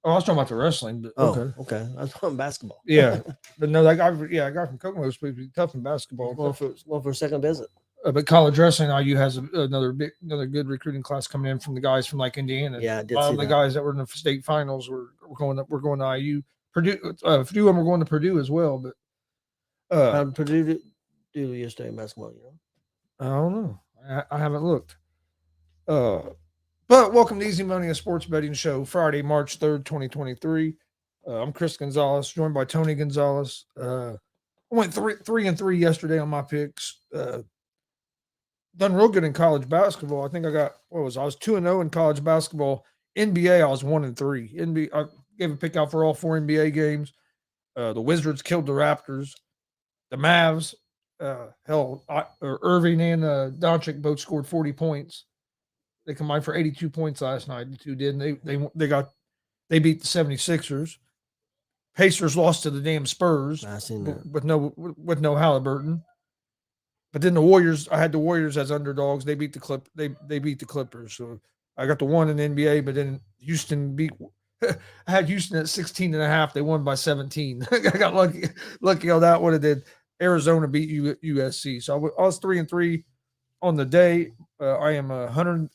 Oh, I was talking about the wrestling, but Oh, okay. okay. I was talking basketball. Yeah, but no, that guy, yeah, a guy from Kokomo was pretty tough in He's basketball. going for a second visit. But college wrestling, IU has another good recruiting class coming in from the guys from like Indiana. Yeah, I A did lot see of the that. guys that were in the state finals were going to IU. Purdue, a few of them were going to Purdue as well. But How did Purdue do yesterday in basketball? You know. I don't know. I haven't looked. Uh, but welcome to Easy Money, a sports betting show, Friday, March 3rd, 2023. I'm Chris Gonzalez, joined by Tony Gonzalez. I went 3-3 yesterday on my picks. Done real good in college basketball. I think I was 2-0 in college basketball. NBA, I was 1-3. NBA, I gave a pick out for all four NBA games. The Wizards killed the Raptors. The Mavs, Irving and Doncic both scored 40 points. They combined for 82 points last night. The two did. And they beat the 76ers. Pacers lost to the damn Spurs I seen that. with no Halliburton. But then the Warriors, I had the Warriors as underdogs. They beat they beat the Clippers. So I got the one in the NBA, but then Houston beat I had Houston at 16 and a half. They won by 17. I got lucky on that one. And then Arizona beat USC. So I was 3-3 on the day. I am 100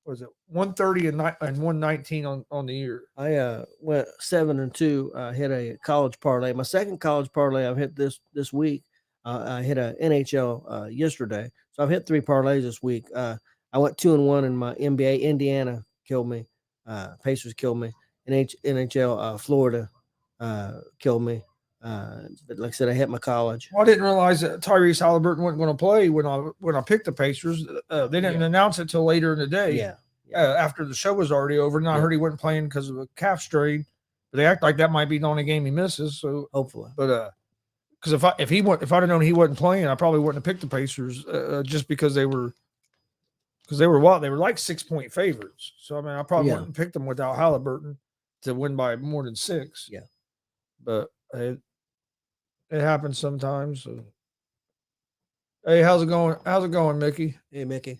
was it 130 and 119 on the year. I went 7-2. Hit a college parlay. My second college parlay I've hit this week. I hit a NHL yesterday, so I've hit 3 parlays this week. I went 2-1 in my NBA. Indiana killed me. Pacers killed me. NHL Florida killed me. But like I said, I hit my college. Well, I didn't realize that Tyrese Halliburton wasn't going to play when I picked the Pacers. They didn't announce it till later in the day. Yeah. After the show was already over, and I heard he wasn't playing because of a calf strain. But they act like that might be the only game he misses. So hopefully, but because if I'd have known he wasn't playing, I probably wouldn't have picked the Pacers just because they were what they were like 6-point favorites. So I mean, I probably wouldn't have picked them without Halliburton to win by more than 6. Yeah, but it happens sometimes. So. Hey, how's it going? How's it going, Mickey? Hey, Mickey.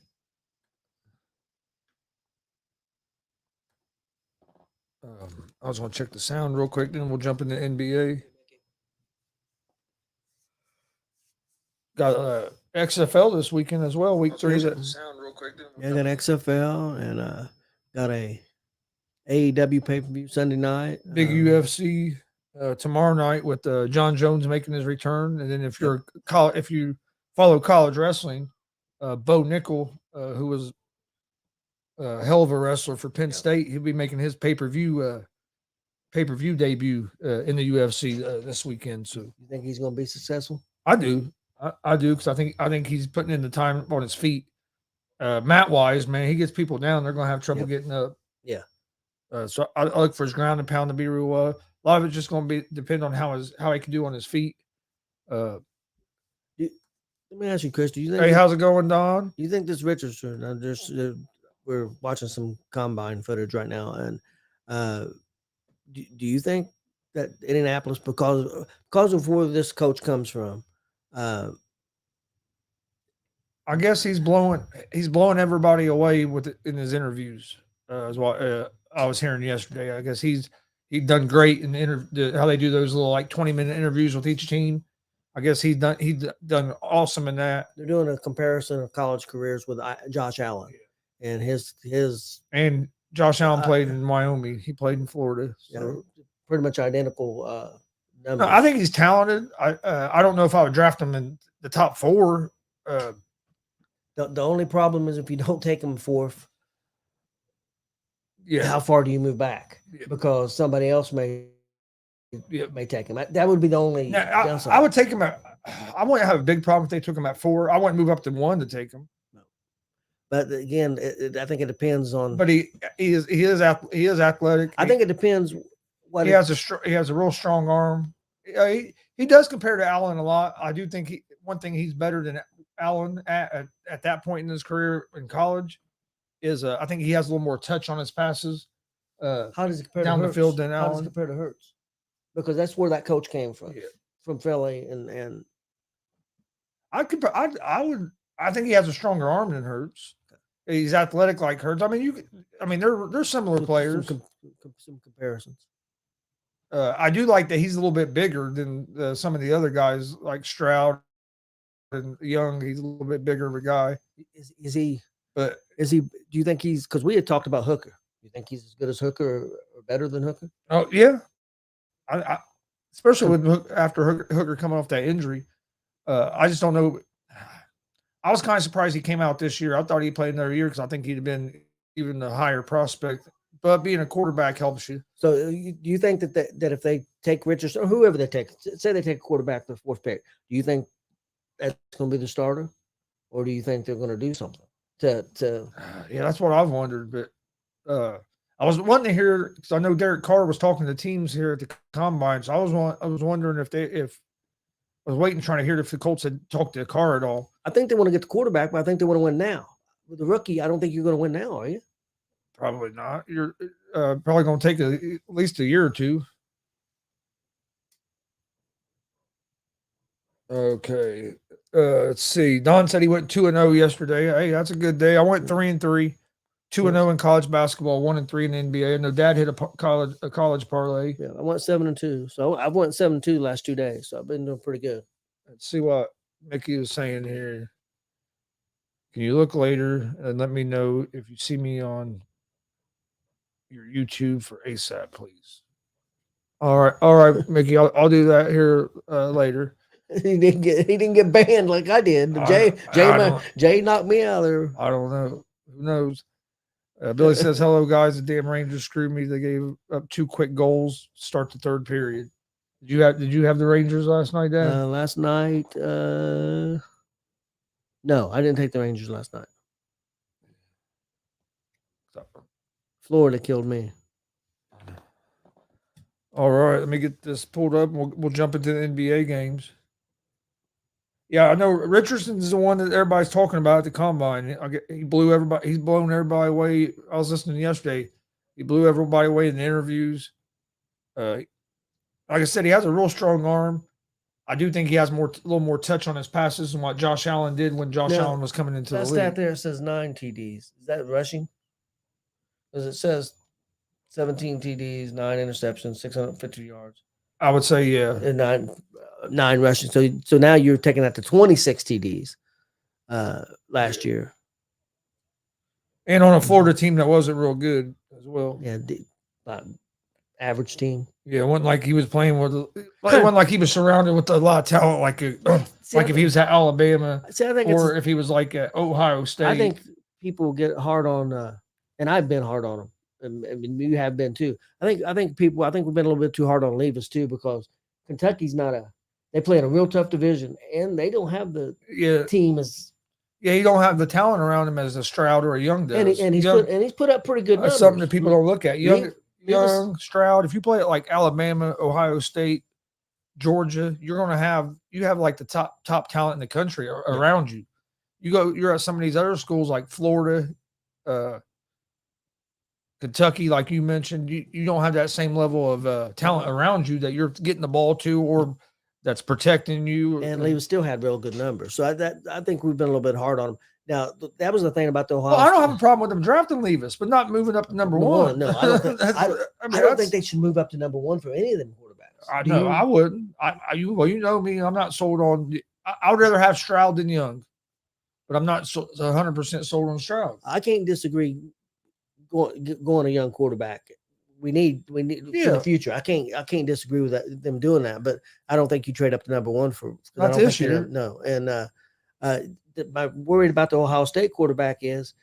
I was going to check the sound real quick, then we'll jump into NBA. Got XFL this weekend as well. Week 3. Sound real quick. Then got XFL and got a AEW pay per view Sunday night. Big UFC tomorrow night with John Jones making his return, and then if you follow college wrestling, Bo Nickel, who was a hell of a wrestler for Penn State, he'll be making his pay per view debut in the UFC this weekend. So you think he's going to be successful? I do. I do because I think he's putting in the time on his feet. Matt Wise, man, he gets people down. They're going to have trouble getting up. Yeah. So I look for his ground and pound to be real well. A lot of it's just going to depend on how he can do on his feet. Let me ask you, Chris. Do you think? Hey, how's it going, Don? Do you think this Richardson? We're watching some combine footage right now, and do you think that Indianapolis, because of where this coach comes from, I guess he's blowing everybody away in his interviews. As well, I was hearing yesterday. I guess he's done great in how they do those little like 20-minute interviews with each team. I guess he's done awesome in that. They're doing a comparison of college careers with Josh Allen, and his and Josh Allen played in Wyoming. He played in Florida. So. Pretty much identical numbers. I think he's talented. I don't know if I would draft him in the top 4. The only problem is if you don't take him 4th. Yeah. How far do you move back? Because somebody else may take him. That would be the only downside. I would take him at. I wouldn't have a big problem if they took him at 4. I wouldn't move up to 1 to take him. No. But again, I think it depends on. But he is athletic. I think it depends. He has a real strong arm. He does compare to Allen a lot. I do think one thing he's better than Allen at that point in his career in college is I think he has a little more touch on his passes. How does it compare down to the field than Allen? How does it compare to Hurts? Because that's where that coach came from, from Philly, and I think he has a stronger arm than Hurts. He's athletic like Hurts. I mean, they're similar players. Some comparisons. I do like that he's a little bit bigger than some of the other guys like Stroud and Young. He's a little bit bigger of a guy. Is he? But is he? Do you think he's? Because we had talked about Hooker. You think he's as good as Hooker or better than Hooker? Oh yeah, I especially with after Hooker coming off that injury. I just don't know. I was kind of surprised he came out this year. I thought he'd play another year because I think he'd have been even a higher prospect. But being a quarterback helps you. So do you think that if they take Richardson or whoever they take, say they take a quarterback the 4th pick, do you think that's going to be the starter, or do you think they're going to do something to? Yeah, that's what I've wondered. But I was wanting to hear because I know Derek Carr was talking to teams here at the combine. So I was wondering if I was waiting trying to hear if the Colts had talked to Carr at all. I think they want to get the quarterback, but I think they want to win now. With the rookie, I don't think you're going to win now, are you? Probably not. You're probably going to take at least a year or two. Okay. Let's see. Don said he went 2-0 yesterday. Hey, that's a good day. I went 3-3, 2-0 in college basketball, 1-3 in the NBA. I know Dad hit a college parlay. Yeah, I went 7-2. So I went 7-2 last 2 days. So I've been doing pretty good. Let's see what Mickey was saying here. Can you look later and let me know if you see me on your YouTube for ASAP, please? All right, Mickey. I'll do that here later. He didn't get banned like I did. Jay knocked me out there. I don't know. Who knows? Billy says, "Hello, guys. The damn Rangers screwed me. They gave up 2 quick goals to start the 3rd period." Did you have the Rangers last night, Dad? Last night, no, I didn't take the Rangers last night. Florida killed me. All right, let me get this pulled up. We'll jump into the NBA games. Yeah, I know Richardson's the one that everybody's talking about at the combine. He blew everybody. He's blown everybody away. I was listening yesterday. He blew everybody away in the interviews. Like I said, he has a real strong arm. I do think he has a little more touch on his passes than what Josh Allen did when Josh Allen was coming into the league. That stat there says 9 TDs. Is that rushing? Because it says 17 TDs, 9 interceptions, 650 yards. I would say, yeah. And 9 rushing. So now you're taking that to 26 TDs last year. And on a Florida team that wasn't real good as well. Yeah, average team. Yeah, it wasn't like he was playing with. It wasn't like he was surrounded with a lot of talent, like if he was at Alabama, or if he was like at Ohio State. I think people get hard on, and I've been hard on him. I mean, you have been too. I think we've been a little bit too hard on Levis too, because Kentucky's they play in a real tough division, and they don't have the team as. Yeah, you don't have the talent around him as a Stroud or a Young does. And he's put up pretty good numbers. That's something that people don't look at. Young, Stroud. If you play it like Alabama, Ohio State, Georgia, you have like the top talent in the country around you. You're at some of these other schools like Florida, Kentucky, like you mentioned. You don't have that same level of talent around you that you're getting the ball to, or that's protecting you. And Levis still had real good numbers. So I think we've been a little bit hard on him. Now, that was the thing about the Ohio. Well, I don't have a problem with them drafting Levis, but not moving up to number one. No, I don't think they should move up to number 1 for any of them quarterbacks. I wouldn't. You know me. I'm not sold on. I would rather have Stroud than Young, but I'm not 100% sold on Stroud. I can't disagree. Going a young quarterback, we need for the future. I can't disagree with them doing that, but I don't think you trade up to number 1 for not this year. No, and my worried about the Ohio State quarterback is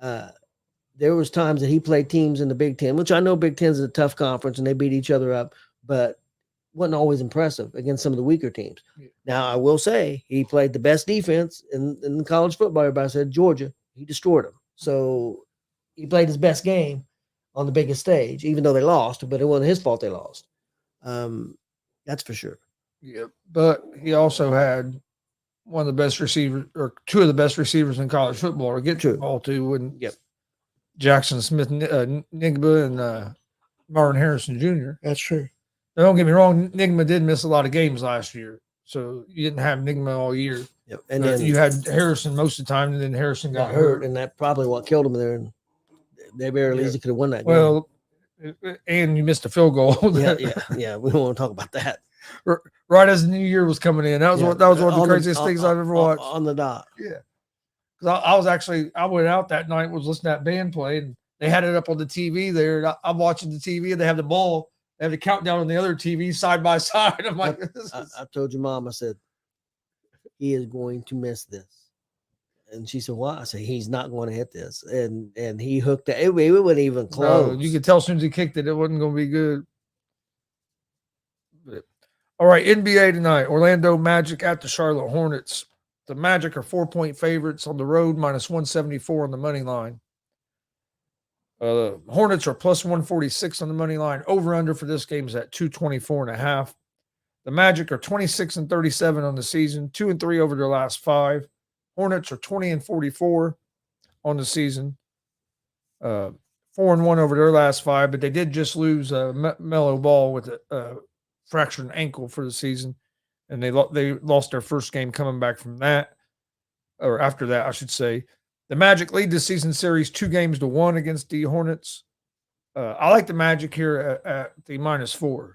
there was times that he played teams in the Big Ten, which I know Big Ten is a tough conference and they beat each other up, but wasn't always impressive against some of the weaker teams. Yeah. Now, I will say he played the best defense in college football. Everybody said Georgia. He destroyed them. So he played his best game on the biggest stage, even though they lost, but it wasn't his fault they lost. That's for sure. Yeah, but he also had one of the best receivers, or 2 of the best receivers in college football to get the ball to, and Jackson Smith, Nigba, and Marvin Harrison Jr. That's true. Now, don't get me wrong, Nigma did miss a lot of games last year, so you didn't have Nigma all year. Yep. And then you had Harrison most of the time, and then Harrison got got hurt, and that probably what killed him there. And they barely Yeah. easily could have won that game. Well, and you missed a field goal. yeah. We don't want to talk about that. Right as the new year was coming in, that was one of the craziest things I've ever watched on the dot. Yeah, because I went out that night, was listening to that band play, and they had it up on the TV there. And I'm watching the TV, and they have the ball. They have the countdown on the other TV side by side. I'm like, I told your mom, I said, he is going to miss this. And she said, "Why?" I said, "He's not going to hit this." And he hooked it. It wasn't even close. No, you could tell as soon as he kicked it, it wasn't going to be good. But, all right, NBA tonight. Orlando Magic at the Charlotte Hornets. The Magic are 4-point favorites on the road, minus 174 on the money line. Hornets are plus 146 on the money line. Over under for this game is at 224.5. The Magic are 26-37 on the season, 2-3 over their last 5. Hornets are 20-44 on the season, 4-1 over their last 5. But they did just lose Melo Ball with a fractured ankle for the season, and they lost their first game coming back from that, or after that, I should say. The Magic lead the season series 2-1 against the Hornets. I like the Magic here at the -4.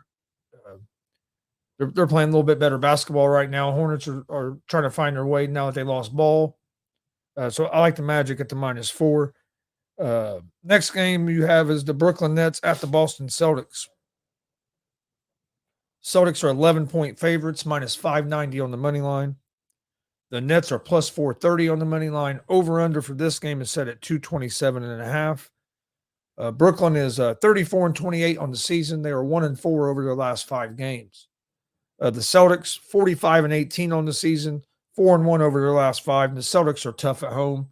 They're playing a little bit better basketball right now. Hornets are trying to find their way now that they lost Ball. So I like the Magic at the -4. Next game you have is the Brooklyn Nets at the Boston Celtics. Celtics are 11-point favorites, minus 590 on the money line. The Nets are plus 430 on the money line. Over-under for this game is set at 227.5. Brooklyn is 34-28 on the season. They are 1-4 over their last 5 games. The Celtics, 45-18 on the season, 4-1 over their last 5. And the Celtics are tough at home.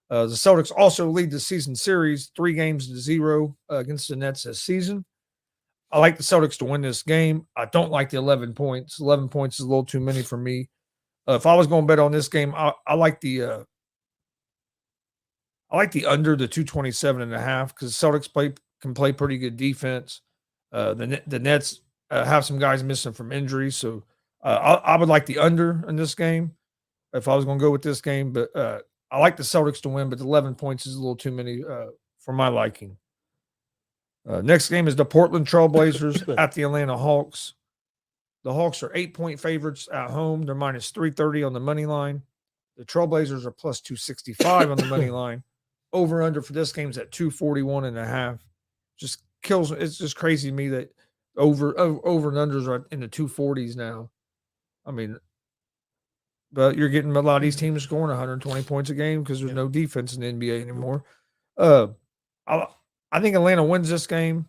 The Celtics also lead the season series 3-0 against the Nets this season. I like the Celtics to win this game. I don't like the 11 points. 11 points is a little too many for me. If I was going to bet on this game, I like the under, the 227.5, because Celtics can play pretty good defense. The Nets have some guys missing from injury, so I would like the under in this game if I was going to go with this game. But I like the Celtics to win, but the 11 points is a little too many for my liking. Next game is the Portland Trailblazers at the Atlanta Hawks. The Hawks are 8-point favorites at home. They're minus 330 on the money line. The Trailblazers are plus 265 on the money line. Over under for this game is at 241.5. Just kills. It's just crazy to me that over and unders are in the 240s now. I mean, but you're getting a lot of these teams scoring 120 points a game because there's no defense in the NBA anymore. I think Atlanta wins this game.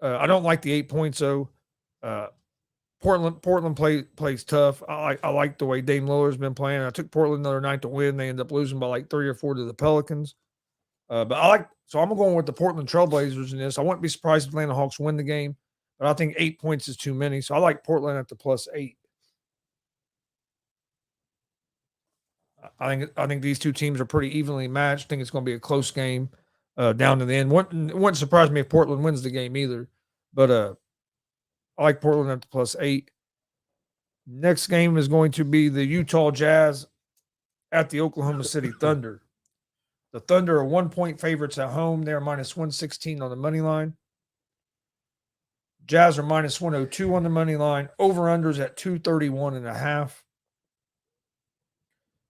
I don't like the 8 points though. Portland plays tough. I like the way Dame Lillard's been playing. I took Portland the other night to win. They end up losing by like 3 or 4 to the Pelicans. But so I'm going with the Portland Trailblazers in this. I wouldn't be surprised if Atlanta Hawks win the game, but I think 8 points is too many. So I like Portland at the +8. I think these two teams are pretty evenly matched. I think it's going to be a close game down to the end. It wouldn't surprise me if Portland wins the game either. But I like Portland at the +8. Next game is going to be the Utah Jazz at the Oklahoma City Thunder. The Thunder are 1-point favorites at home. They're minus 116 on the money line. Jazz are minus 102 on the money line. Over-unders at 231.5.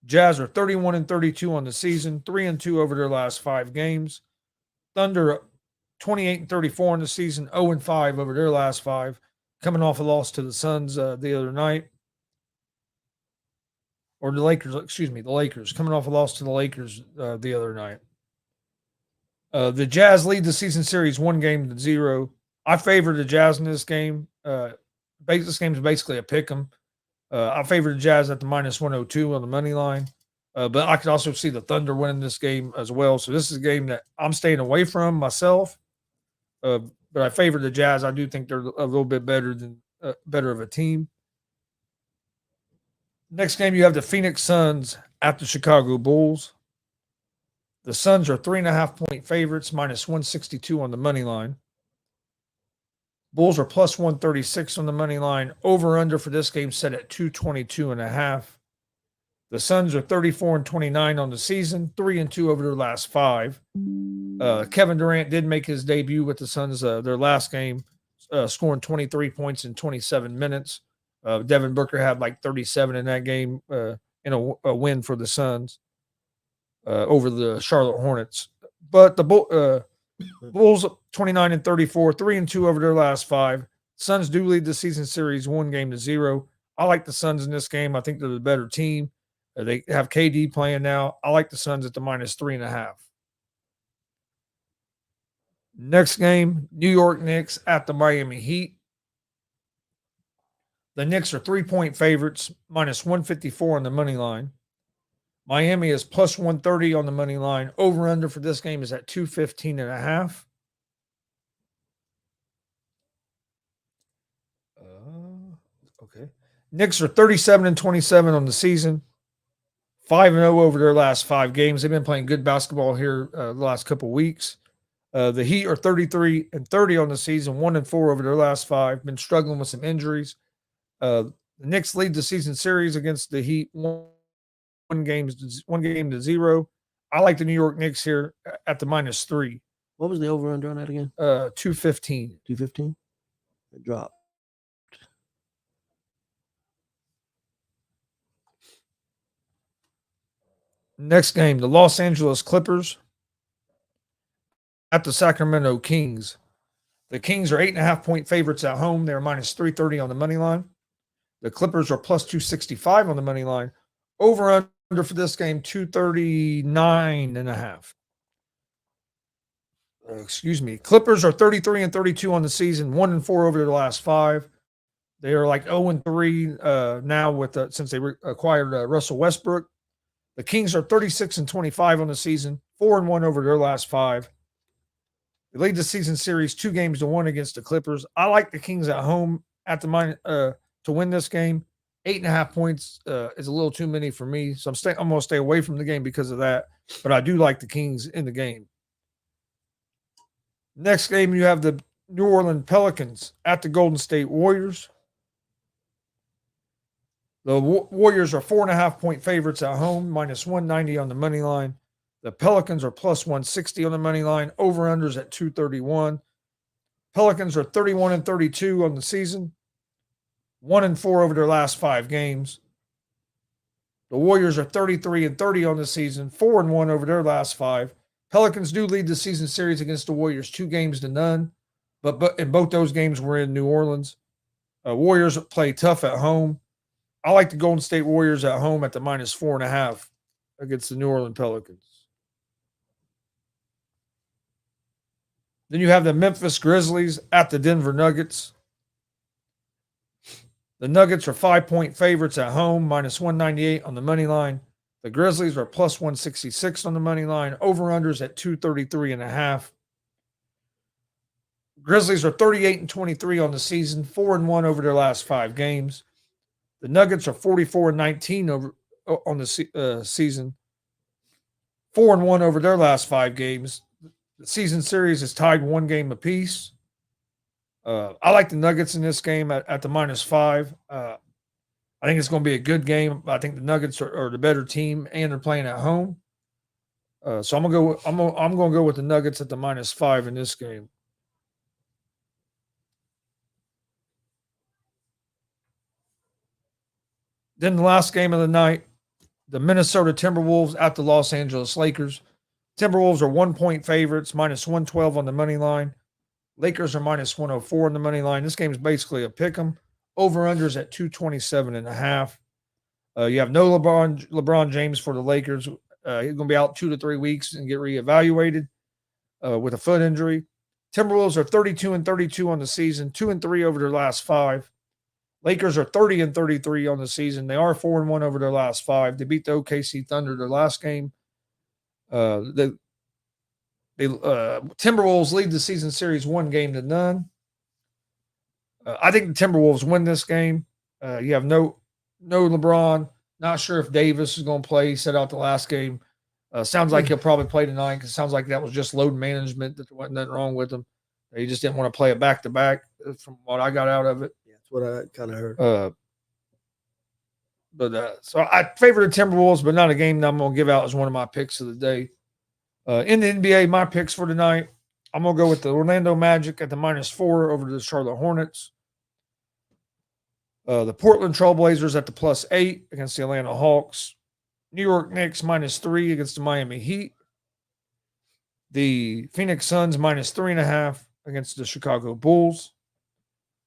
Jazz are 31-32 on the season, 3-2 over their last 5 games. Thunder 28-34 on the season, 0-5 over their last 5, coming off a loss to the Suns the other night. Or the Lakers, the Lakers, coming off a loss to the Lakers the other night. The Jazz lead the season series 1-0. I favor the Jazz in this game. This game is basically a pick 'em. I favor the Jazz at the minus 102 on the money line. But I could also see the Thunder winning this game as well. So this is a game that I'm staying away from myself. But I favor the Jazz. I do think they're a little bit better of a team. Next game, you have the Phoenix Suns at the Chicago Bulls. The Suns are 3.5-point favorites, minus 162 on the money line. Bulls are plus 136 on the money line. Over-under for this game set at 222.5. The Suns are 34-29 on the season, 3-2 over their last 5. Kevin Durant did make his debut with the Suns their last game, scoring 23 points in 27 minutes. Devin Booker had like 37 in that game in a win for the Suns over the Charlotte Hornets. But the Bulls 29-34, 3-2 over their last 5. Suns do lead the season series 1-0. I like the Suns in this game. I think they're the better team. They have KD playing now. I like the Suns at the -3.5. Next game, New York Knicks at the Miami Heat. The Knicks are 3-point favorites, -154 on the money line. Miami is +130 on the money line. Over-under for this game is at 215.5. Okay. Knicks are 37-27 on the season. 5-0 over their last 5 games. They've been playing good basketball here the last couple weeks. The Heat are 33-30 on the season, 1-4 over their last 5. Been struggling with some injuries. The Knicks lead the season series against the Heat, one game to 0. I like the New York Knicks here at the -3. What was the over under on that again? 215. 215. It dropped. Next game, the Los Angeles Clippers at the Sacramento Kings. The Kings are 8.5-point favorites at home. They're -330 on the money line. The Clippers are +265 on the money line. Over under for this game, 239.5. Excuse me. Clippers are 33-32 on the season, 1-4 over their last 5. They are like 0-3 now with since they acquired Russell Westbrook. The Kings are 36-25 on the season, 4-1 over their last 5. They lead the season series 2-1 against the Clippers. I like the Kings at home at the to win this game. 8.5 points is a little too many for me, so I'm going to stay away from the game because of that. But I do like the Kings in the game. Next game, you have the New Orleans Pelicans at the Golden State Warriors. The Warriors are 4.5-point favorites at home, -190 on the money line. The Pelicans are +160 on the money line. Over-unders at 231. Pelicans are 31-32 on the season, 1-4 over their last 5 games. The Warriors are 33-30 on the season, 4-1 over their last 5. Pelicans do lead the season series against the Warriors 2-0, but in both those games were in New Orleans. Warriors play tough at home. I like the Golden State Warriors at home at the -4.5 against the New Orleans Pelicans. Then you have the Memphis Grizzlies at the Denver Nuggets. The Nuggets are 5-point favorites at home, -198 on the money line. The Grizzlies are +166 on the money line. Over-unders at 233.5. Grizzlies are 38-23 on the season, 4-1 over their last 5 games. The Nuggets are 44-19 on the season, 4-1 over their last 5 games. The season series is tied 1 game apiece. I like the Nuggets in this game at the -5. I think it's going to be a good game. I think the Nuggets are the better team, and they're playing at home. So I'm going to go with the Nuggets at the -5 in this game. Then the last game of the night, the Minnesota Timberwolves at the Los Angeles Lakers. Timberwolves are 1-point favorites, -112 on the money line. Lakers are -104 on the money line. This game is basically a pick 'em. Over-unders at 227.5. You have no LeBron James for the Lakers. He's going to be out 2 to 3 weeks and get reevaluated with a foot injury. Timberwolves are 32-32 on the season, 2-3 over their last 5. Lakers are 30-33 on the season. They are 4-1 over their last 5. They beat the OKC Thunder their last game. The Timberwolves lead the season series 1-0. I think the Timberwolves win this game. You have no LeBron. Not sure if Davis is going to play. He set out the last game. Sounds like he'll probably play tonight because it sounds like that was just load management. That there wasn't nothing wrong with him. He just didn't want to play it back-to-back from what I got out of it. Yeah, that's what I kind of heard. But so I favor the Timberwolves, but not a game that I'm going to give out as one of my picks of the day. In the NBA, my picks for tonight, I'm going to go with the Orlando Magic at the -4 over the Charlotte Hornets. The Portland Trailblazers at the +8 against the Atlanta Hawks. New York Knicks -3 against the Miami Heat. The Phoenix Suns -3.5 against the Chicago Bulls.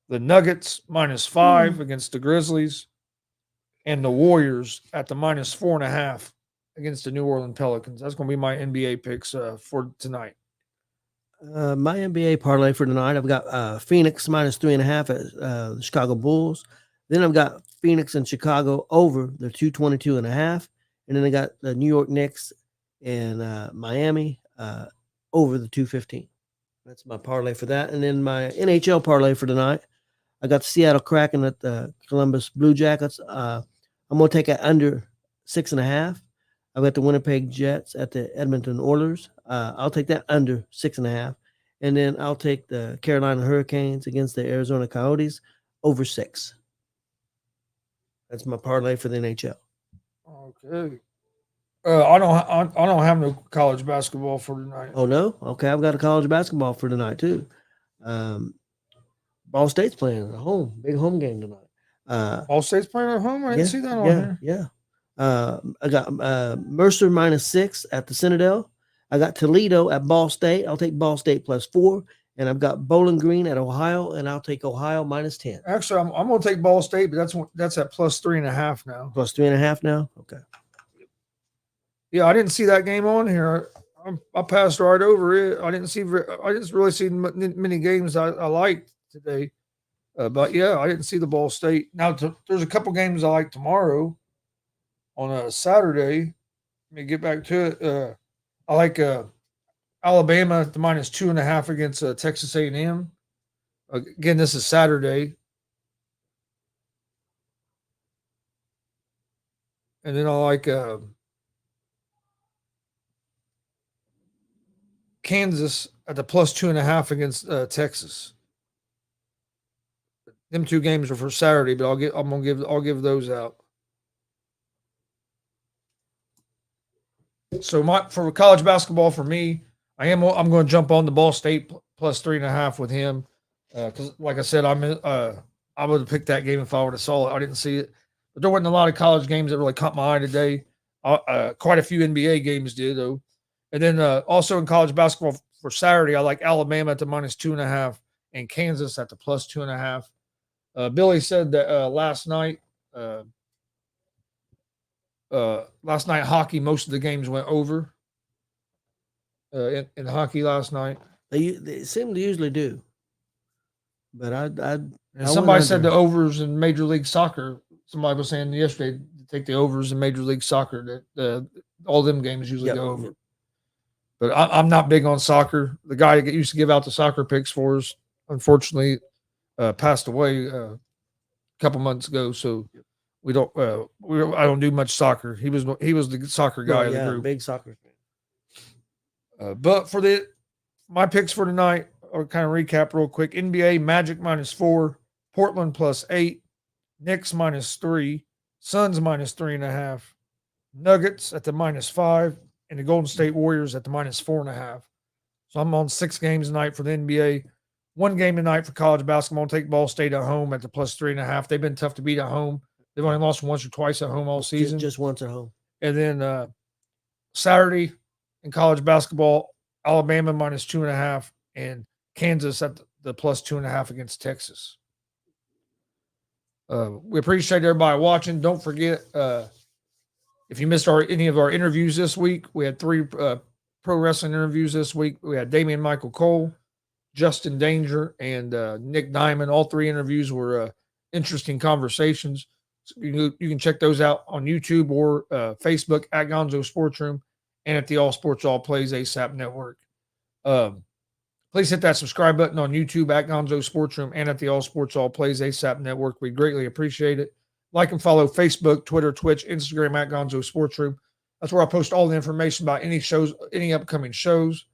The Nuggets -5 against the Grizzlies. And the Warriors at the -4.5 against the New Orleans Pelicans. That's going to be my NBA picks for tonight. My NBA parlay for tonight, I've got Phoenix -3.5 at the Chicago Bulls. Then I've got Phoenix and Chicago over the 222.5. And then I got the New York Knicks and Miami over the 215. That's my parlay for that. And then my NHL parlay for tonight, I got the Seattle Kraken at the Columbus Blue Jackets. I'm going to take it under 6.5. I've got the Winnipeg Jets at the Edmonton Oilers. I'll take that under 6.5. And then I'll take the Carolina Hurricanes against the Arizona Coyotes over 6. That's my parlay for the NHL. Okay. I don't have no college basketball for tonight. Oh no? Okay, I've got a college basketball for tonight too. Ball State's playing at home, big home game tonight. Ball State's playing at home. I didn't see that on here. Yeah. I got Mercer -6 at the Citadel. I got Toledo at Ball State. I'll take Ball State +4, and I've got Bowling Green at Ohio, and I'll take Ohio -10. Actually, I'm going to take Ball State, but that's at +3.5 now. +3.5 now. Okay. Yeah, I didn't see that game on here. I passed right over it. I didn't really see many games I liked today. But yeah, I didn't see the Ball State. Now there's a couple games I like tomorrow on a Saturday. Let me get back to it. I like Alabama at the -2.5 against Texas A&M. Again, this is Saturday. And then I like Kansas at the +2.5 against Texas. Them two games are for Saturday, but I'll give those out. So for college basketball for me, I'm going to jump on the Ball State +3.5 with him because, like I said, I would have picked that game if I would have saw it. I didn't see it, but there wasn't a lot of college games that really caught my eye today. Quite a few NBA games did though, and then also in college basketball for Saturday, I like Alabama at the -2.5 and Kansas at the +2.5. Billy said that last night hockey, most of the games went over in hockey last night. They seem to usually do, but and somebody said the overs in Major League Soccer. Somebody was saying yesterday to take the overs in Major League Soccer that all them games usually go over. But I'm not big on soccer. The guy that used to give out the soccer picks for us, unfortunately, passed away a couple months ago. So we don't. I don't do much soccer. He was the soccer guy of the group. Big soccer fan. But for my picks for tonight, I'll kind of recap real quick. NBA Magic -4, Portland +8, Knicks -3, Suns -3.5, Nuggets at the -5, and the Golden State Warriors at the -4.5. So I'm on 6 games tonight for the NBA. 1 game tonight for college basketball. I'll take Ball State at home at the +3.5. They've been tough to beat at home. They've only lost once or twice at home all season. Just once at home. And then Saturday in college basketball, Alabama -2.5 and Kansas at the +2.5 against Texas. We appreciate everybody watching. Don't forget, if you missed any of our interviews this week, we had 3 pro wrestling interviews this week. We had Damian Michael Cole, Justin Danger, and Nick Diamond. All 3 interviews were interesting conversations. So you can check those out on YouTube or Facebook at Gonzo Sports Room and at the All Sports All Plays ASAP Network. Please hit that subscribe button on YouTube at Gonzo Sports Room and at the All Sports All Plays ASAP Network. We greatly appreciate it. Like and follow Facebook, Twitter, Twitch, Instagram at Gonzo Sports Room. That's where I post all the information about any shows, any upcoming shows.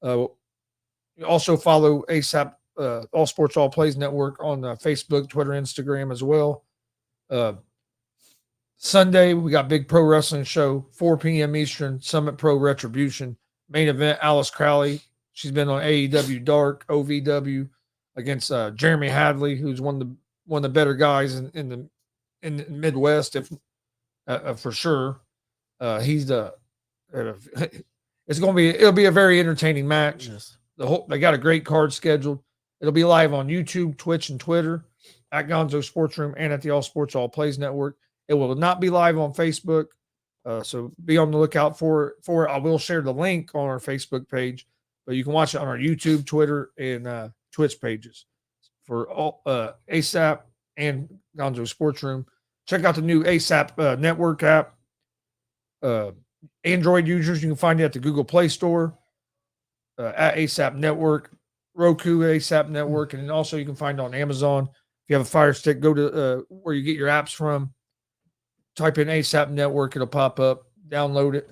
Also follow ASAP All Sports All Plays Network on Facebook, Twitter, Instagram as well. Sunday, we got big pro wrestling show, 4 p.m. Eastern, Summit Pro Retribution. Main event, Alice Crowley. She's been on AEW Dark, OVW, against Jeremy Hadley, who's one of the better guys in the Midwest, if for sure. He's the. It'll be a very entertaining match. Yes. They got a great card scheduled. It'll be live on YouTube, Twitch, and Twitter at Gonzo Sports Room and at the All Sports All Plays Network. It will not be live on Facebook, so be on the lookout for it. I will share the link on our Facebook page, but you can watch it on our YouTube, Twitter, and Twitch pages for all ASAP and Gonzo Sports Room. Check out the new ASAP Network app. Android users, you can find it at the Google Play Store, at ASAP Network, Roku ASAP Network, and then also you can find it on Amazon. If you have a Fire Stick, go to where you get your apps from. Type in ASAP Network, it'll pop up. Download it,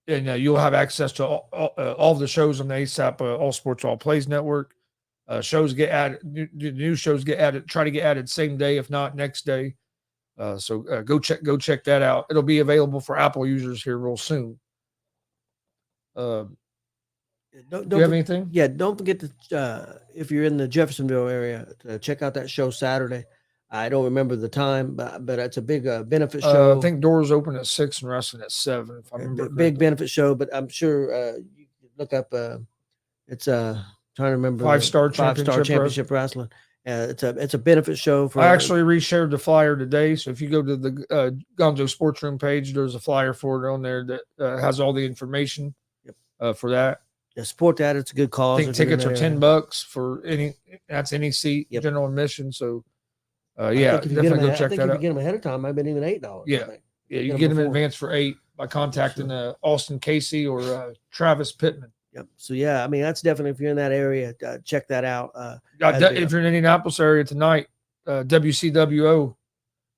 and you'll have access to all the shows on the ASAP All Sports All Plays Network. Shows get added, new shows get added. Try to get added same day, if not next day. So go check that out. It'll be available for Apple users here real soon. Do you have anything? Yeah, don't forget to if you're in the Jeffersonville area, to check out that show Saturday. I don't remember the time, but it's a big benefit show. I think doors open at 6 and wrestling at 7. If I remember, big benefit show. But I'm sure you can look up. It's trying to remember 5-star championship wrestling. It's a benefit show. For I actually reshared the flyer today. So if you go to the Gonzo Sports Room page, there's a flyer for it on there that has all the information for that. Yeah, support that. It's a good cause. I think tickets are $10 for any. That's any seat, general admission. So, definitely go check that out. If you get them ahead of time, I've been even $8. Yeah, you get them in advance for $8 by contacting Austin Casey or Travis Pittman. Yep. So yeah, I mean that's definitely, if you're in that area, check that out. If you're in the Indianapolis area tonight, WCWO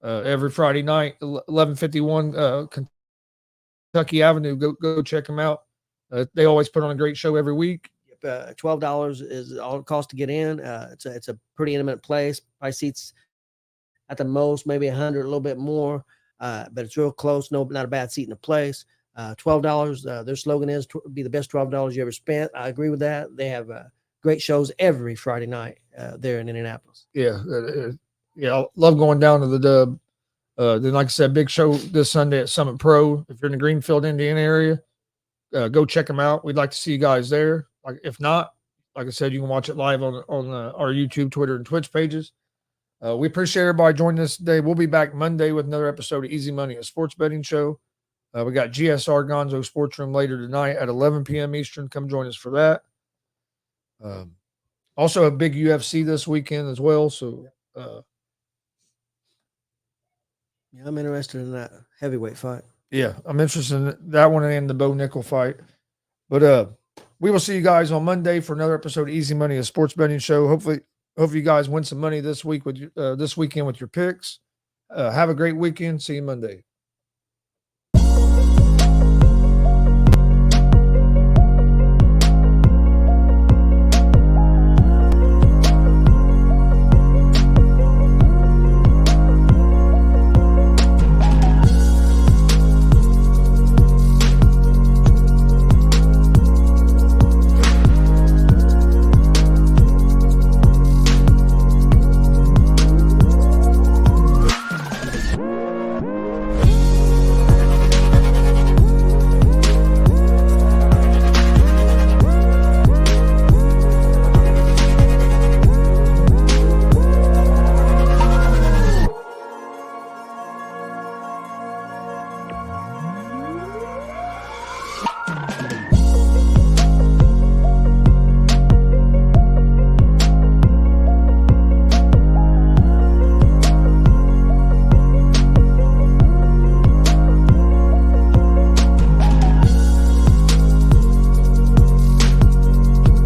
every Friday night, 1151 Kentucky Avenue. Go check them out. They always put on a great show every week. $12 is all it costs to get in. It's a pretty intimate place. Price seats at the most maybe 100, a little bit more, but it's real close. No, not a bad seat in the place. $12. Their slogan is be the best $12 you ever spent. I agree with that. They have great shows every Friday night there in Indianapolis. Yeah, I love going down to the Dub. Then, like I said, big show this Sunday at Summit Pro. If you're in the Greenfield, Indiana area, go check them out. We'd like to see you guys there. Like, if not, like I said, you can watch it live on our YouTube, Twitter, and Twitch pages. We appreciate everybody joining us today. We'll be back Monday with another episode of Easy Money, a sports betting show. We got GSR Gonzo Sports Room later tonight at 11 p.m. Eastern. Come join us for that. Also, a big UFC this weekend as well. So, yeah, I'm interested in that heavyweight fight. Yeah, I'm interested in that one and the Bo Nickel fight. But we will see you guys on Monday for another episode of Easy Money, a sports betting show. Hopefully you guys win some money this weekend with your picks. Have a great weekend. See you Monday.